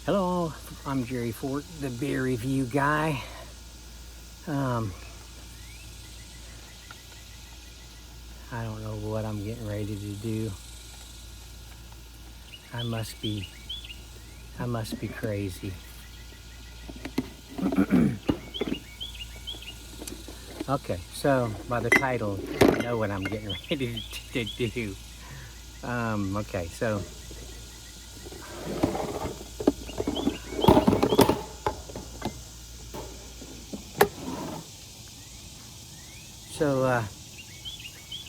Hello, I'm Jerry Fort, the beer review guy. I don't know what I'm getting ready to do. I must be crazy. Okay, so by the title, you know what I'm getting ready to do. Okay, so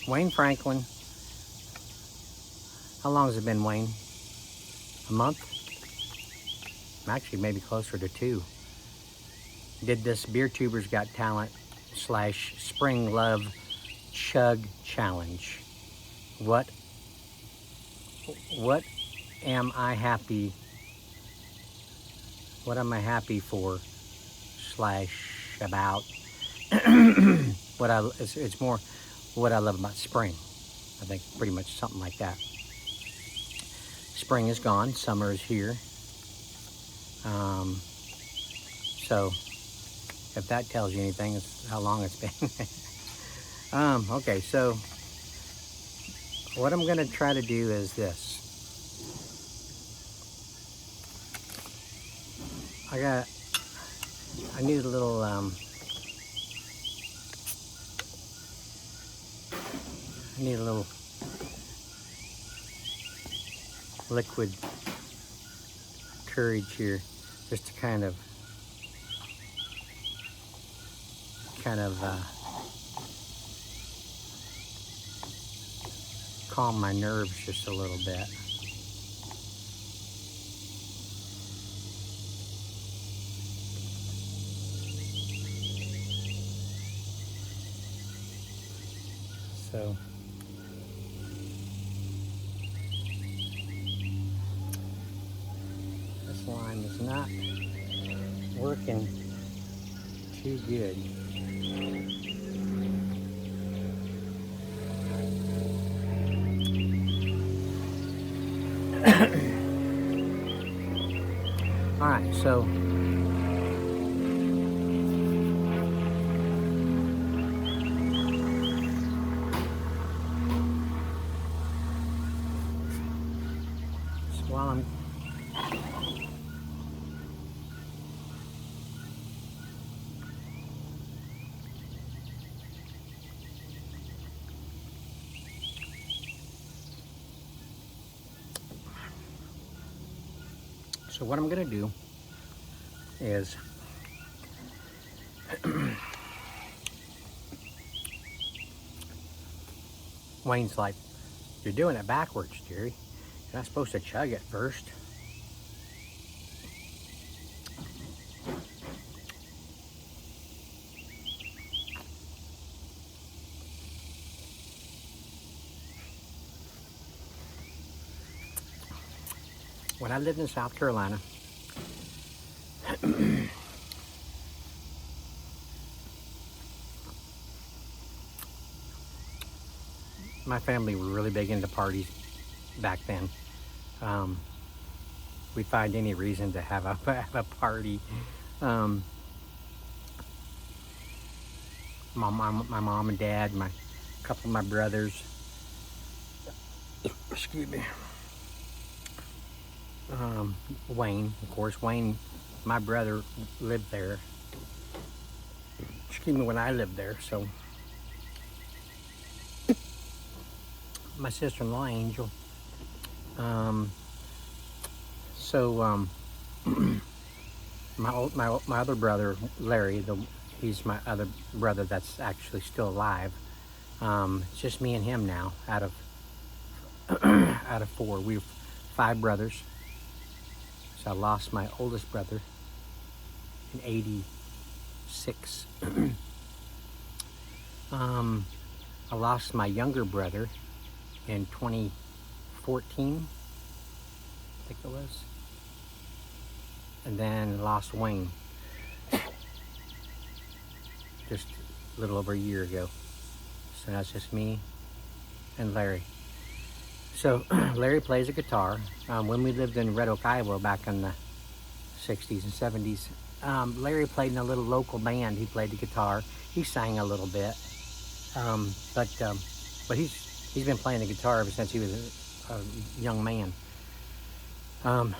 Wayne Franklin. How long has it been, Wayne? A month? Actually, maybe closer to 2. Did this Beer Tubers Got Talent / Spring Love Chug Challenge. What am I happy? What am I happy for? / about. It's more what I love about spring. I think pretty much something like that. Spring is gone, summer is here. So if that tells you anything, it's how long it's been. Okay, so what I'm gonna try to do is this. I need a little liquid courage here, just to kind of calm my nerves just a little bit. So this line is not working too good. All right, so while I'm So what I'm gonna do is Wayne's like, "You're doing it backwards, Jerry. You're not supposed to chug it first." When I lived in South Carolina, my family were really big into parties back then. We'd find any reason to have a party. My mom and dad, a couple of my brothers. Excuse me. Wayne, of course. Wayne, my brother, lived there. Excuse me, when I lived there. So my sister-in-law, Angel. My other brother, Larry, he's my other brother that's actually still alive. It's just me and him now out of 4. We're 5 brothers. So I lost my oldest brother in '86. I lost my younger brother in 2014, I think it was. And then lost Wayne just a little over a year ago. So now it's just me and Larry. So Larry plays a guitar. When we lived in Red Oak, Iowa back in the 60s and 70s, Larry played in a little local band. He played the guitar. He sang a little bit. But he's been playing the guitar ever since he was a young man.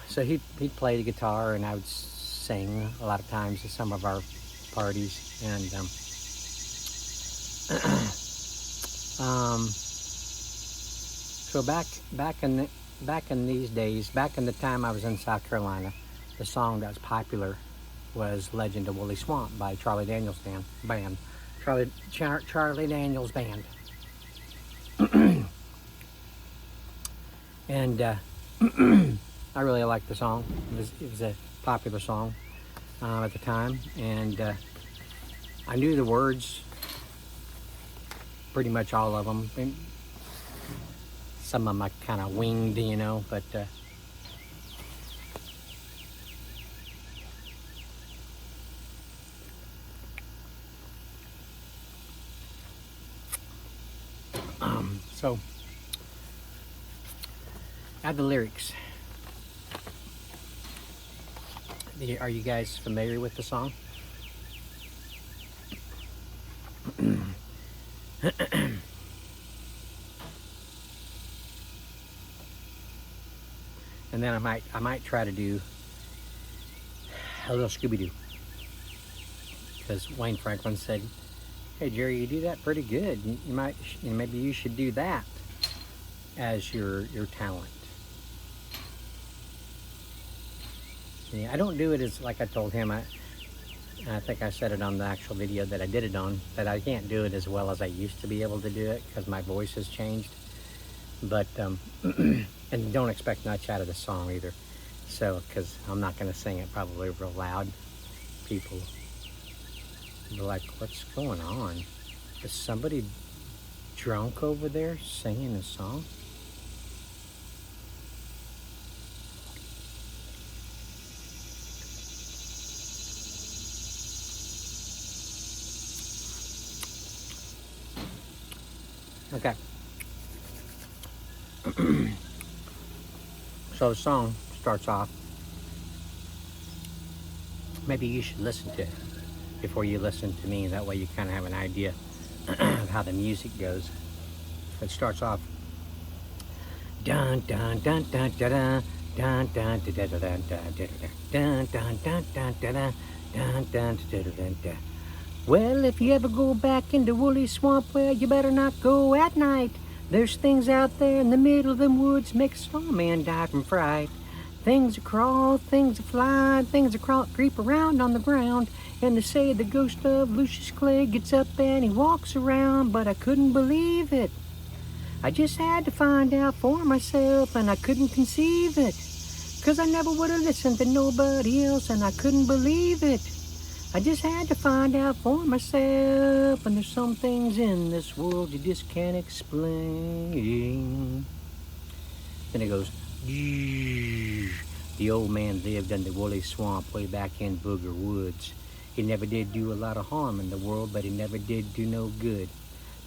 So he'd play the guitar, and I would sing a lot of times at some of our parties. And so back in these days, back in the time I was in South Carolina, the song that was popular was "Legend of Wooley Swamp" by Charlie Daniels band. Charlie Daniels Band. And I really liked the song. It was a popular song at the time, and I knew the words, pretty much all of them. And some of them I kind of winged, you know, but so add the lyrics. Are you guys familiar with the song? And then I might try to do a little Scooby-Doo, because Wayne Franklin said, "Hey Jerry, you do that pretty good. Maybe you should do that as your talent." Yeah, I don't do it as, like I told him, I think I said it on the actual video that I did it on, that I can't do it as well as I used to be able to do it because my voice has changed. But and don't expect much out of the song either. So, because I'm not going to sing it probably real loud. People will be like, "What's going on? Is somebody drunk over there singing a song?" Okay. So the song starts off. Maybe you should listen to it before you listen to me. That way you kind of have an idea of how the music goes. It starts off. Dun dun dun dun dun dun dun dun dun dun dun dun dun dun dun dun dun dun dun dun. Well, if you ever go back into Wooley Swamp, well, you better not go at night. There's things out there in the middle of them woods make a snowman die from fright. Things that crawl, things that fly, things that creep around on the ground. And they say the ghost of Lucius Clay gets up and he walks around, but I couldn't believe it. I just had to find out for myself, and I couldn't conceive it. 'Cause I never would have listened to nobody else, and I couldn't believe it. I just had to find out for myself, and there's some things in this world you just can't explain. Then it goes, the old man lived in the Wooley Swamp way back in Booger Woods. He never did do a lot of harm in the world, but he never did do no good.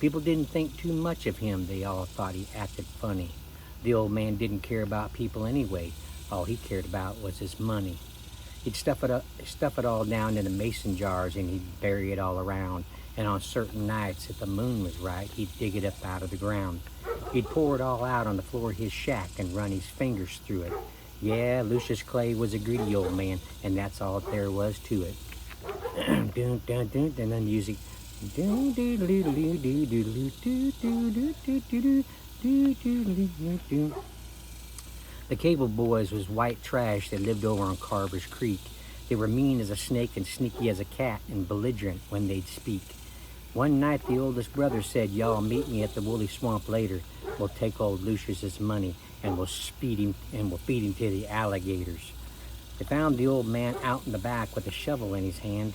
People didn't think too much of him. They all thought he acted funny. The old man didn't care about people anyway. All he cared about was his money. He'd stuff it all down in the mason jars, and he'd bury it all around. And on certain nights, if the moon was right, he'd dig it up out of the ground. He'd pour it all out on the floor of his shack and run his fingers through it. Yeah, Lucius Clay was a greedy old man, and that's all there was to it. Dun, dun, dun, and then music. The Cable Boys was white trash that lived over on Carver's Creek. They were mean as a snake and sneaky as a cat and belligerent when they'd speak. One night the oldest brother said, "Y'all meet me at the Wooley Swamp later. We'll take old Lucius's money and we'll feed him to the alligators." They found the old man out in the back with a shovel in his hand.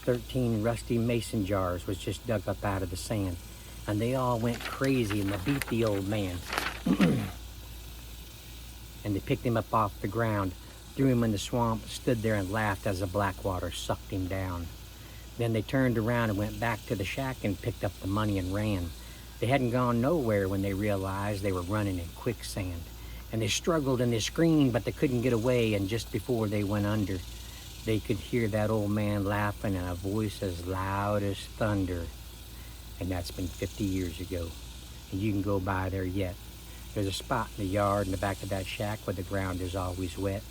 13 rusty mason jars was just dug up out of the sand. And they all went crazy and they beat the old man. And they picked him up off the ground, threw him in the swamp, stood there and laughed as the black water sucked him down. Then they turned around and went back to the shack and picked up the money and ran. They hadn't gone nowhere when they realized they were running in quicksand. And they struggled and they screamed, but they couldn't get away. And just before they went under, they could hear that old man laughing in a voice as loud as thunder. And that's been 50 years ago. And you can go by there yet. There's a spot in the yard in the back of that shack where the ground is always wet.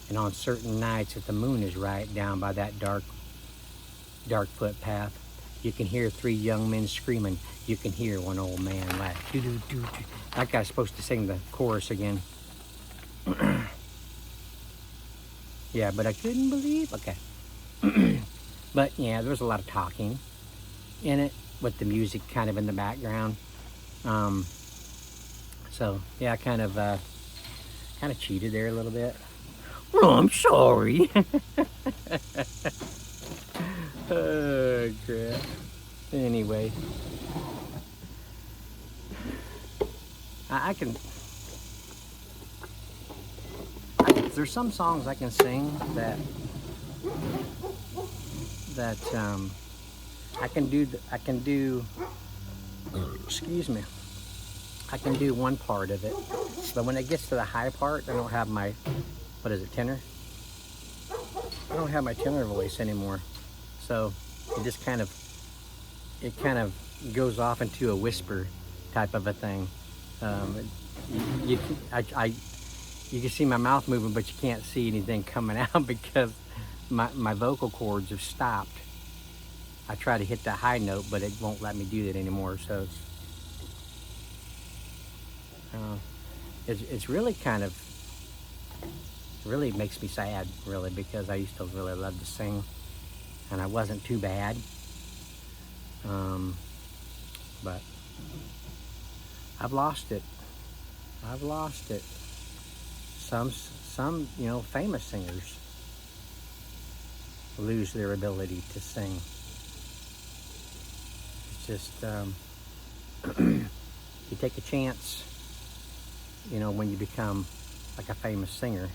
And on certain nights, if the moon is right down by that dark footpath, you can hear 3 young men screaming. You can hear one old man laugh. Doo -doo -doo -doo. That guy's supposed to sing the chorus again. Yeah, but I couldn't believe. Okay. But yeah, there was a lot of talking in it with the music kind of in the background. So yeah, I kind of cheated there a little bit. Oh, I'm sorry. Oh, crap. Anyway, I can. There's some songs I can sing that I can do. Excuse me. I can do one part of it, but when it gets to the high part, I don't have my, what is it, tenor? I don't have my tenor voice anymore, so it just kind of goes off into a whisper type of a thing. You can see my mouth moving, but you can't see anything coming out because my vocal cords have stopped. I try to hit that high note, but it won't let me do that anymore. So it's really kind of, really makes me sad, really, because I used to really love to sing, and I wasn't too bad. But I've lost it. I've lost it. Some famous singers lose their ability to sing. It's just you take a chance, when you become like a famous singer,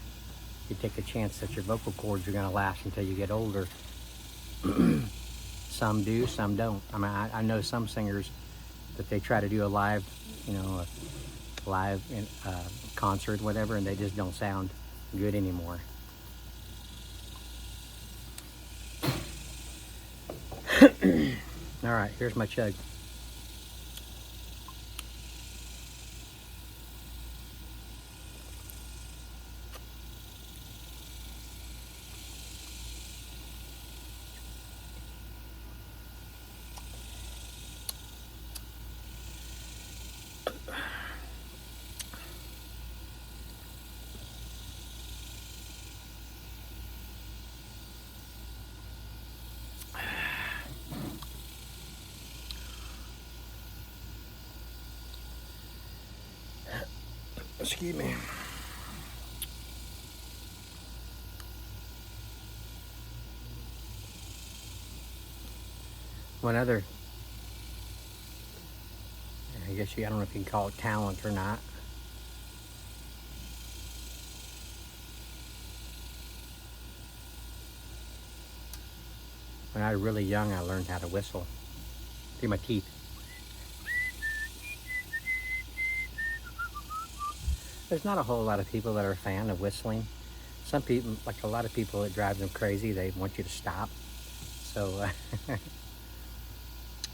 you take a chance that your vocal cords are going to last until you get older. Some do, some don't. I mean, I know some singers that they try to do a live, a live concert, whatever, and they just don't sound good anymore. All right, here's my chug. Excuse me. One other, I guess I don't know if you can call it talent or not. When I was really young, I learned how to whistle through my teeth. There's not a whole lot of people that are a fan of whistling. Some people, like a lot of people, it drives them crazy. They want you to stop. So,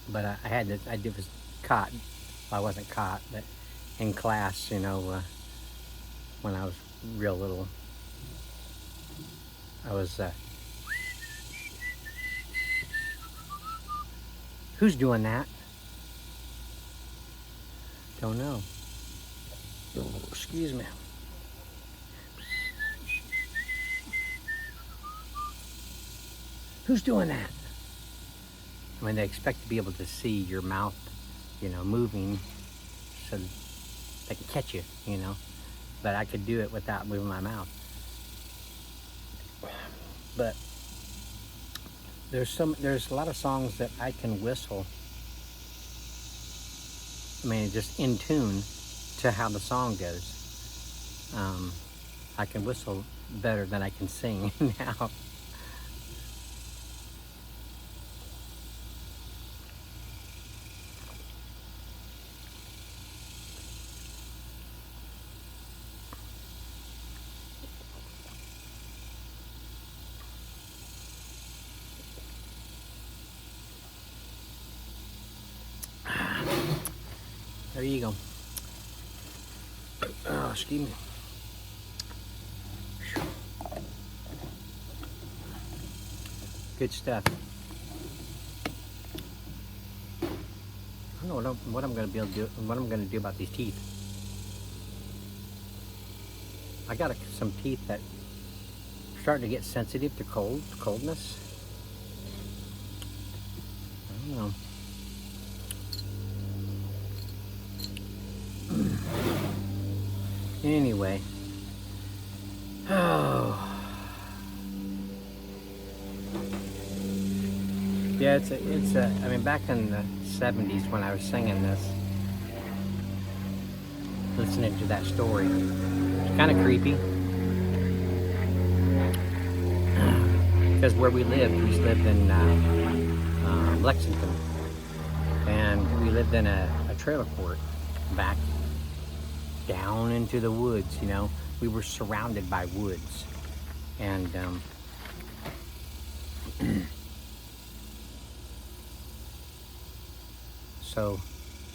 but I was caught. Well, I wasn't caught, but in class, when I was real little, I was, who's doing that? Don't know. Excuse me. Who's doing that? I mean, they expect to be able to see your mouth, moving so they can catch you, But I could do it without moving my mouth. But there's a lot of songs that I can whistle. I mean, just in tune to how the song goes. I can whistle better than I can sing now. There you go. Oh, excuse me. Good stuff. I don't know what I'm going to be able to do. What I'm going to do about these teeth. I got some teeth that are starting to get sensitive to coldness. I don't know. Anyway. Oh. Yeah, it's a, I mean, back in the 70s when I was singing this, listening to that story, it's kind of creepy. Because where we lived in Lexington. And we lived in a trailer court back down into the woods, you know. We were surrounded by woods. And so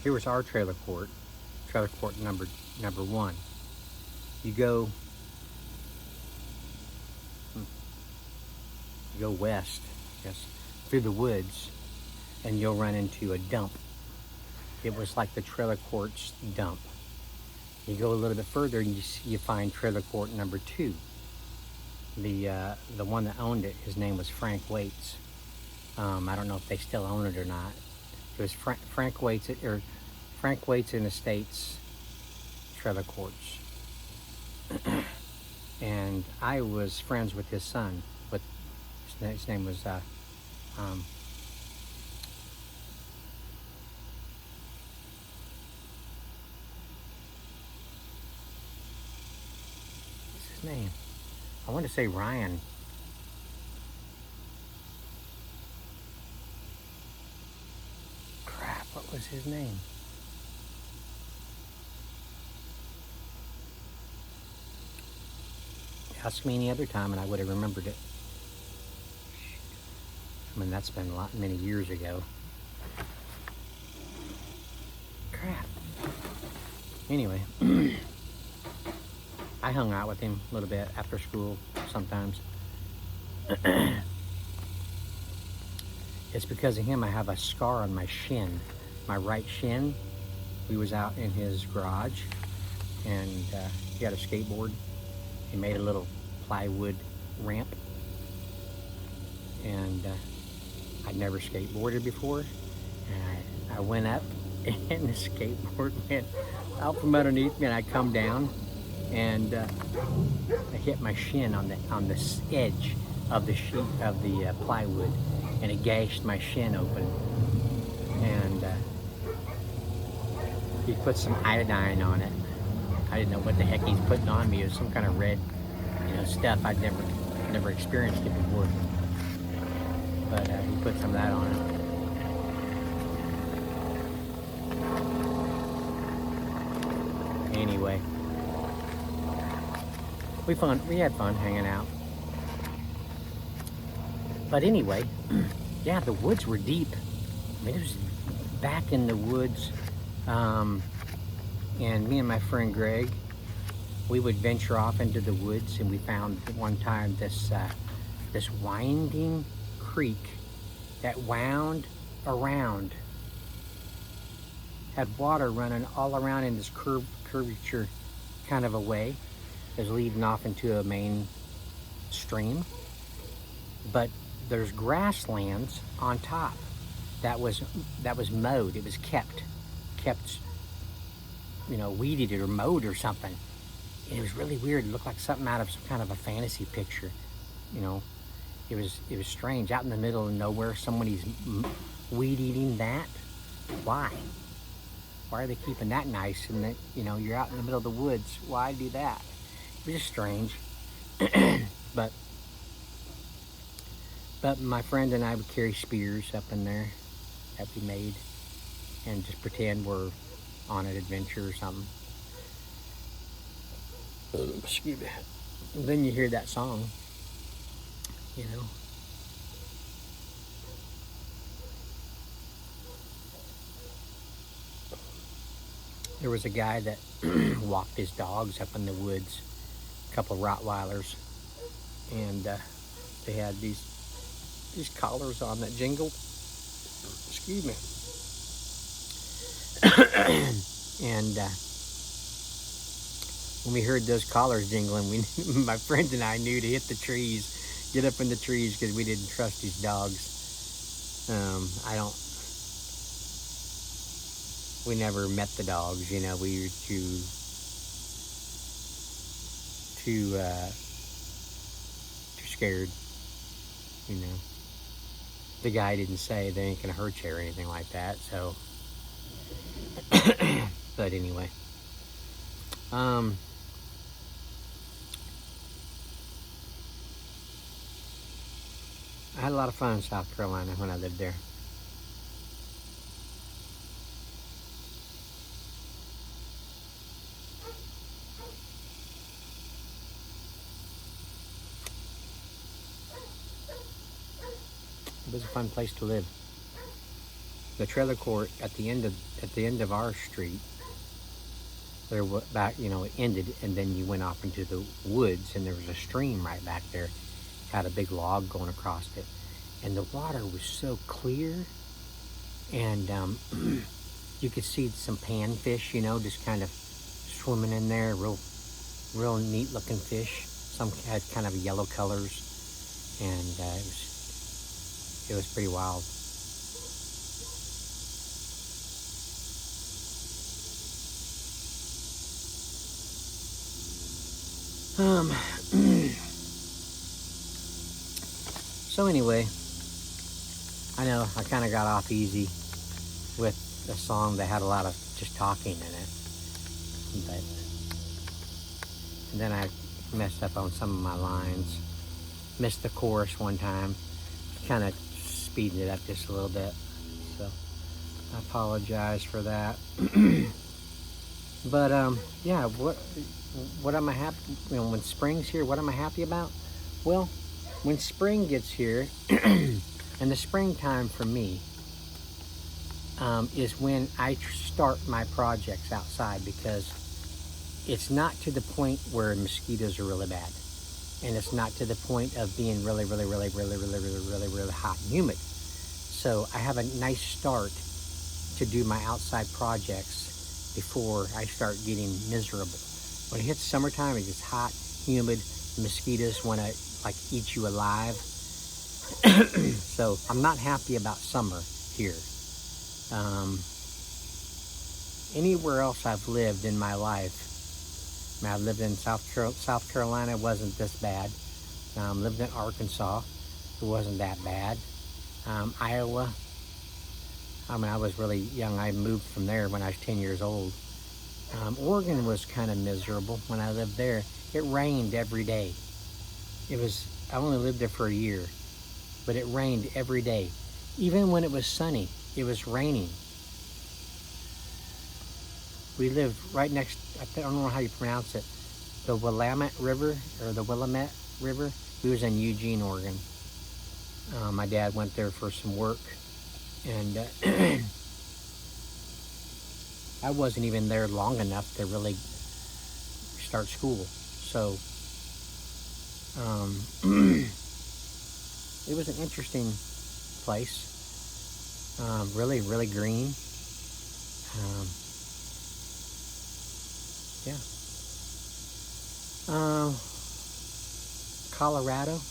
here was our trailer court number one. You go west, yes, through the woods, and you'll run into a dump. It was like the trailer court's dump. You go a little bit further and you find trailer court number 2. The one that owned it, his name was Frank Waits. I don't know if they still own it or not. It was Frank Waits and Estates trailer courts. And I was friends with his son. His name was what's his name? I want to say Ryan. Crap, what was his name? Ask me any other time and I would have remembered it. I mean, that's been many years ago. Crap. Anyway, I hung out with him a little bit after school sometimes. It's because of him I have a scar on my shin, my right shin. We was out in his garage and he had a skateboard. He made a little plywood ramp. And I'd never skateboarded before, and I went up, and the skateboard went out from underneath me, and I come down, and I hit my shin on the edge of the sheet of the plywood, and it gashed my shin open. And he put some iodine on it. I didn't know what the heck he's putting on me. It was some kind of red, stuff. I'd never experienced it before. But he put some of that on it. Anyway, we had fun hanging out. But anyway, yeah, the woods were deep. I mean, it was back in the woods. And me and my friend Greg, we would venture off into the woods, and we found one time this winding creek that wound around, had water running all around in this curvature kind of a way, is leading off into a main stream. But there's grasslands on top that was mowed. It was kept weeded or mowed or something. And it was really weird. It looked like something out of some kind of a fantasy picture. It was strange. Out in the middle of nowhere, somebody's weed eating that. Why? Why are they keeping that nice? And that, you're out in the middle of the woods. Why do that? It was just strange. But my friend and I would carry spears up in there that we made and just pretend we're on an adventure or something. Excuse me. And then you hear that song. There was a guy that walked his dogs up in the woods, a couple Rottweilers, and they had these collars on that jingled. Excuse me. And when we heard those collars jingling, my friends and I knew to hit the trees, get up in the trees, because we didn't trust these dogs. We never met the dogs, you know. We were too scared, you know. The guy didn't say they ain't gonna hurt you or anything like that, so. But anyway, I had a lot of fun in South Carolina when I lived there. It was a fun place to live. The trailer court at the end of our street, there back, you know, it ended, and then you went off into the woods, and there was a stream right back there. Had a big log going across it, and the water was so clear, and you could see some panfish, you know, just kind of swimming in there. Real neat looking fish. Some had kind of yellow colors, and it was pretty wild. So anyway, I know I kind of got off easy with a song that had a lot of just talking in it, but and then I messed up on some of my lines, missed the chorus one time, kind of speeding it up just a little bit, so I apologize for that. But yeah, what am I happy, you know, when spring's here, what am I happy about? Well, when spring gets here, and the springtime for me is when I start my projects outside, because it's not to the point where mosquitoes are really bad, and it's not to the point of being really hot and humid. So I have a nice start to do my outside projects before I start getting miserable. When it hits summertime, it gets hot, humid, mosquitoes want to like eat you alive. So I'm not happy about summer here. Anywhere else I've lived in my life, I mean, I've lived in South Carolina, it wasn't this bad. Lived in Arkansas, it wasn't that bad. Iowa, I mean, I was really young. I moved from there when I was 10 years old. Oregon was kind of miserable when I lived there. It rained every day. I only lived there for a year, but it rained every day. Even when it was sunny, it was raining. We lived right next, I don't know how you pronounce it, the Willamette River, or the Willamette River. We was in Eugene, Oregon. My dad went there for some work, and I wasn't even there long enough to really start school. So it was an interesting place. Really green. Yeah. Colorado's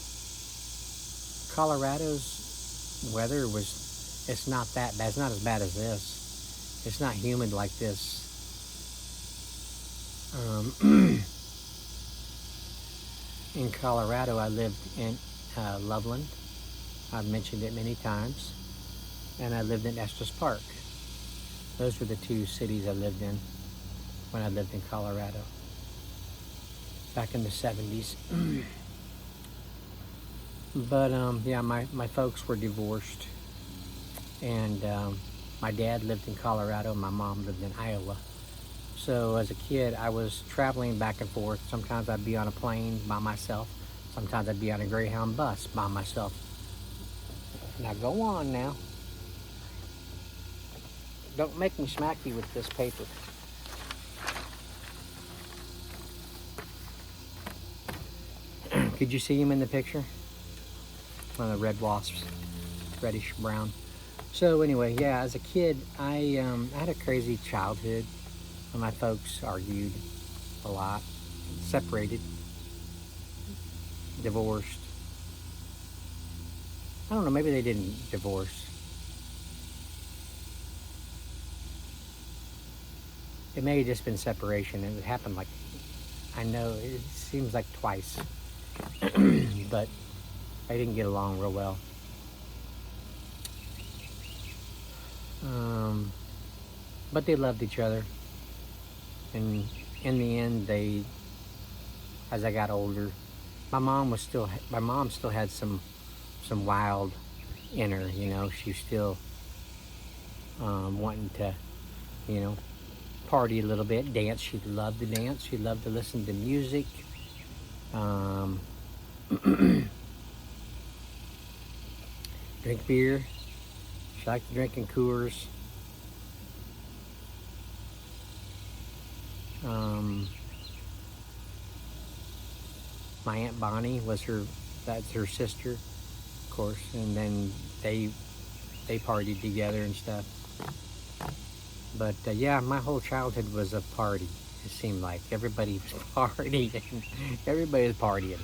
weather it's not that bad. It's not as bad as this. It's not humid like this. In Colorado, I lived in Loveland. I've mentioned it many times. And I lived in Estes Park. Those were the two cities I lived in when I lived in Colorado back in the 70s. But yeah, my folks were divorced, and my dad lived in Colorado, my mom lived in Iowa. So as a kid, I was traveling back and forth. Sometimes I'd be on a plane by myself. Sometimes I'd be on a Greyhound bus by myself. Now go on now. Don't make me smack you with this paper. Could you see him in the picture? One of the red wasps, reddish brown. So anyway, yeah, as a kid, I had a crazy childhood. My folks argued a lot, separated, divorced. I don't know, maybe they didn't divorce. It may have just been separation. It happened like, I know, it seems like twice. But they didn't get along real well. But they loved each other. And in the end, as I got older, my mom still had some wild in her, you know. She was still wanting to, you know, party a little bit, dance. She loved to dance. She loved to listen to music. Drink beer. She liked drinking Coors. My Aunt Bonnie that's her sister, of course, and then they partied together and stuff. But yeah, my whole childhood was a party. It seemed like everybody was partying. Everybody was partying.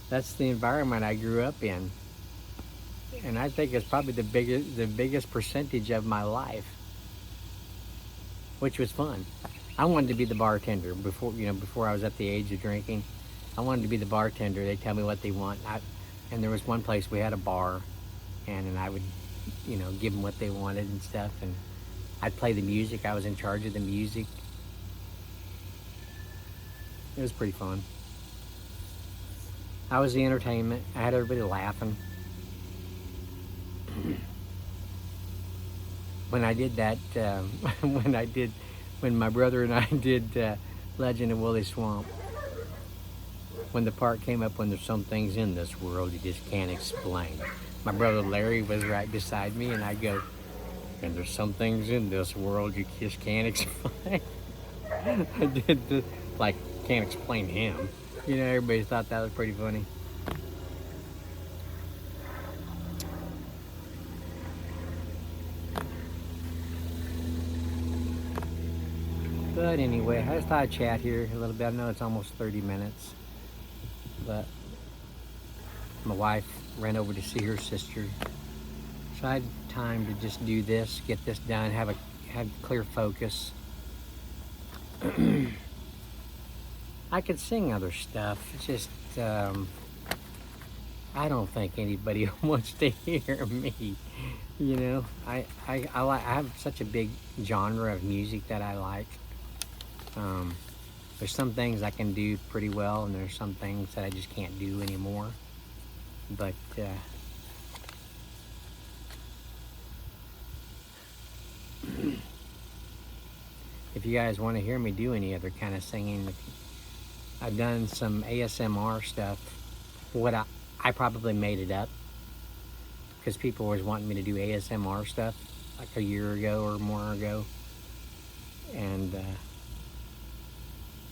That's the environment I grew up in, and I think it's probably the biggest percentage of my life, which was fun. I wanted to be the bartender before I was at the age of drinking. I wanted to be the bartender. They tell me what they want, and there was one place we had a bar, and I would, you know, give them what they wanted and stuff, and I'd play the music. I was in charge of the music. It was pretty fun. I was the entertainment. I had everybody laughing. When I did that, when my brother and I did Legend of Wooley Swamp, when the part came up, when there's some things in this world you just can't explain. My brother Larry was right beside me, and I'd go, and there's some things in this world you just can't explain. I did like, can't explain him. You know, everybody thought that was pretty funny. But anyway, I just thought I'd chat here a little bit. I know it's almost 30 minutes. But my wife ran over to see her sister. So I had time to just do this, get this done, have clear focus. I could sing other stuff. It's just, I don't think anybody wants to hear me. You know, I have such a big genre of music that I like. There's some things I can do pretty well, and there's some things that I just can't do anymore. But if you guys want to hear me do any other kind of singing, I've done some ASMR stuff. I probably made it up, because people always wanting me to do ASMR stuff like a year ago or more ago. And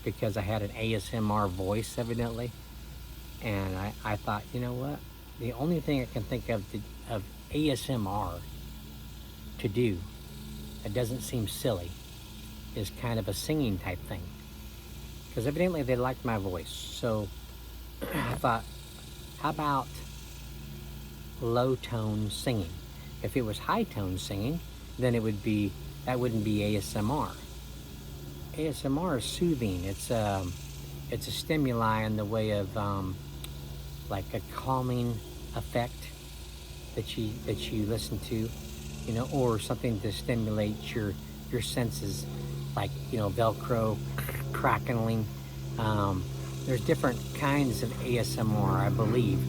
because I had an ASMR voice, evidently. And I thought, you know what? The only thing I can think of ASMR to do that doesn't seem silly is kind of a singing type thing. Because evidently they liked my voice. So I thought, how about low tone singing? If it was high tone singing, then that wouldn't be ASMR. ASMR is soothing. It's a stimuli in the way of like a calming effect that you listen to, you know, or something to stimulate your senses, like, you know, Velcro crackling. There's different kinds of ASMR, I believe.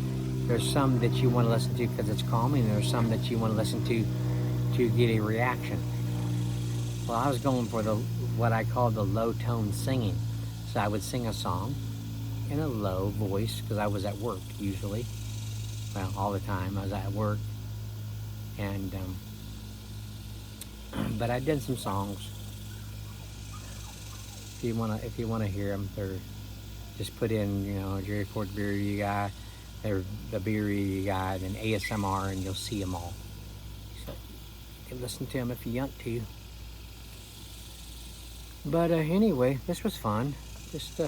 There's some that you want to listen to because it's calming, and there's some that you want to listen to get a reaction. Well, I was going for what I call the low tone singing. So I would sing a song in a low voice, because I was at work usually. Well, all the time I was at work. And but I did some songs. If you wanna hear them, they're Just put in, you know, Jerry Ford Beer Review Guy, or the Beer Review Guy, and ASMR, and you'll see them all. So you can listen to them if you want to. But anyway, this was fun. Just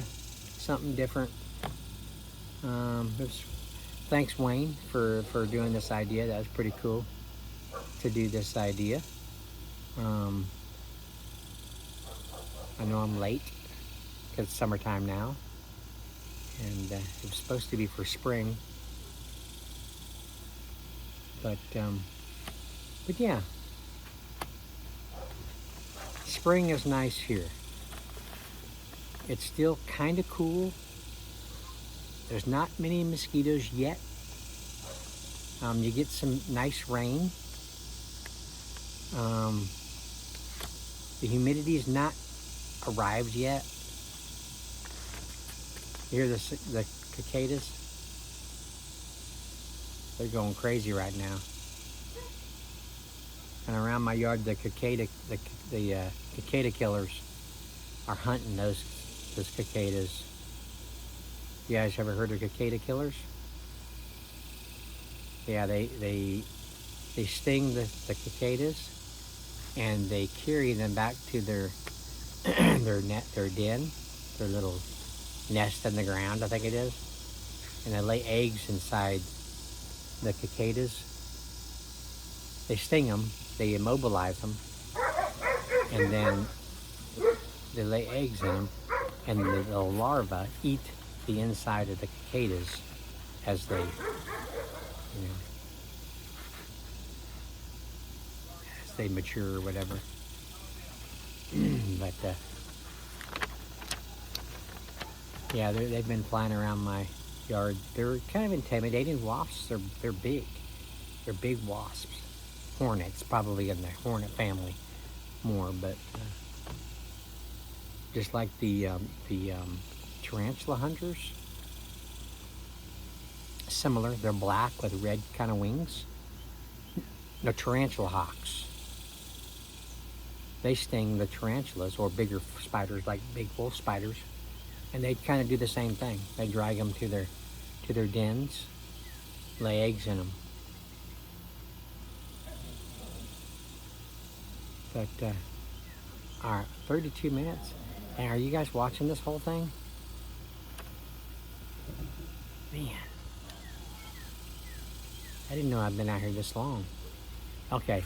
something different. Thanks, Wayne, for doing this idea. That was pretty cool to do this idea. I know I'm late because it's summertime now, and it was supposed to be for spring. But yeah, spring is nice here. It's still kind of cool. There's not many mosquitoes yet. You get some nice rain. The humidity's not arrived yet. You hear the cicadas? They're going crazy right now. And around my yard, the cicada killers are hunting those cicadas. You guys ever heard of cicada killers? Yeah, they sting the cicadas, and they carry them back to their their den, their little nest in the ground, I think it is, and they lay eggs inside the cicadas. They sting them, they immobilize them, and then they lay eggs in them, and the larvae eat the inside of the cicadas as they, you know, as they mature or whatever. But yeah, they've been flying around my yard. They're kind of intimidating. Wasps, they're big. They're big wasps. Hornets, probably in the hornet family more, but just like the tarantula hunters, similar. They're black with red kind of wings. The tarantula hawks. They sting the tarantulas or bigger spiders like big wolf spiders, and they kind of do the same thing. They drag them to their dens, lay eggs in them. But all right, 32 minutes. And are you guys watching this whole thing? Man, I didn't know I'd been out here this long. Okay,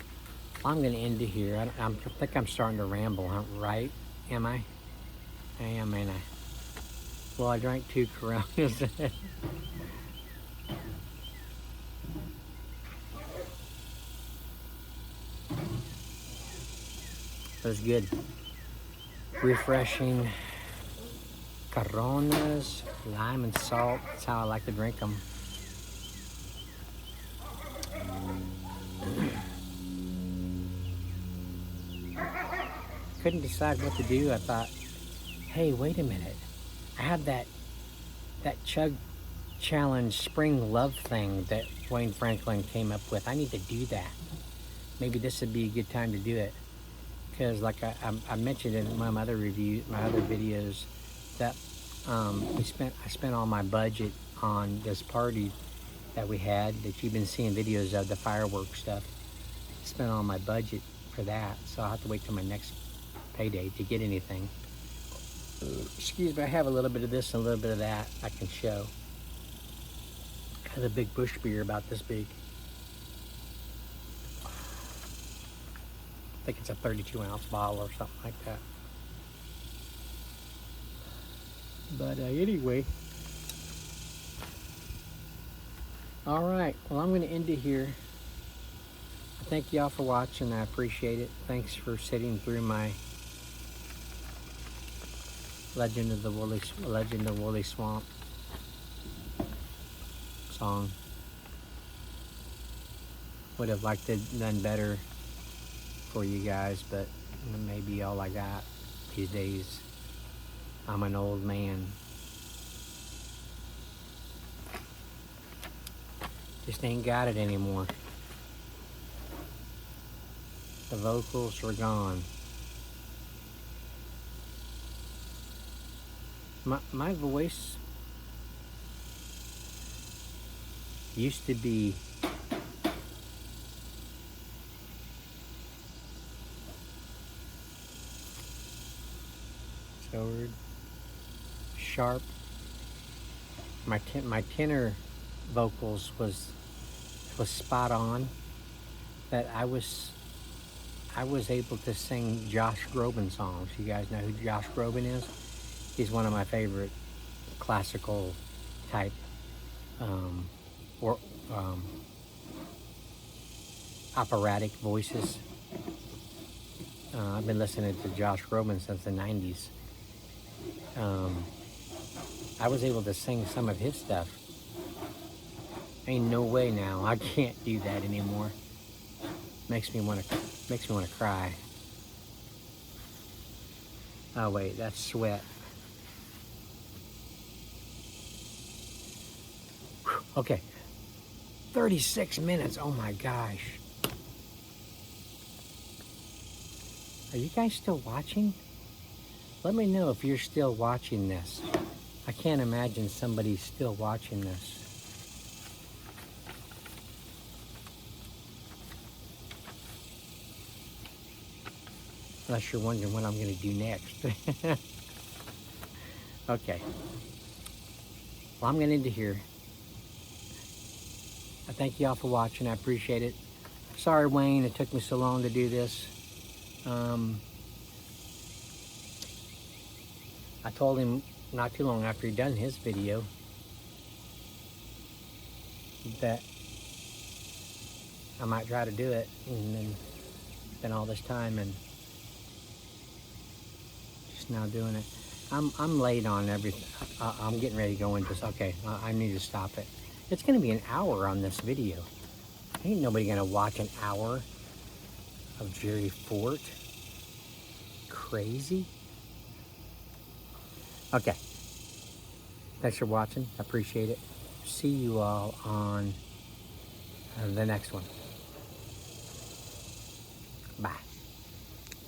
I'm gonna end it here. I think I'm starting to ramble, right? Am I? I am, ain't I? Well, I drank 2 Coronas. It was good. Refreshing Coronas, lime and salt. That's how I like to drink them. Couldn't decide what to do. I thought, hey, wait a minute. I have that Chug Challenge Spring Love thing that Wayne Franklin came up with. I need to do that. Maybe this would be a good time to do it. Because like I mentioned in my other videos, that I spent all my budget on this party that we had that you've been seeing videos of, the fireworks stuff. I spent all my budget for that, so I'll have to wait till my next payday to get anything. Excuse me, I have a little bit of this and a little bit of that I can show. I had a big bush beer about this big. I think it's a 32-ounce bottle or something like that. But anyway. Alright, well, I'm going to end it here. I thank y'all for watching. I appreciate it. Thanks for sitting through my Legend of Wooley Swamp song. Would have liked it done better for you guys, but maybe all I got these days. I'm an old man. Just ain't got it anymore. The vocals were gone. My voice used to be forward, sharp. My tenor vocals was spot on. That I was able to sing Josh Groban songs. You guys know who Josh Groban is? He's one of my favorite classical type or operatic voices. I've been listening to Josh Groban since the 90s. I was able to sing some of his stuff. Ain't no way now. I can't do that anymore. Makes me want to cry. Oh wait, that's sweat. Okay. 36 minutes. Oh my gosh. Are you guys still watching? Let me know if you're still watching this. I can't imagine somebody's still watching this. Unless you're wondering what I'm going to do next. Okay. Well, I'm going to end it here. I thank you all for watching. I appreciate it. Sorry, Wayne, it took me so long to do this. I told him not too long after he'd done his video that I might try to do it, and then it's been all this time and just now doing it. I'm late on everything. I'm getting ready to go into this. Okay, I need to stop it. It's going to be an hour on this video. Ain't nobody going to watch an hour of Jerry Fort. Crazy. Okay. Thanks for watching. I appreciate it. See you all on the next one. Bye.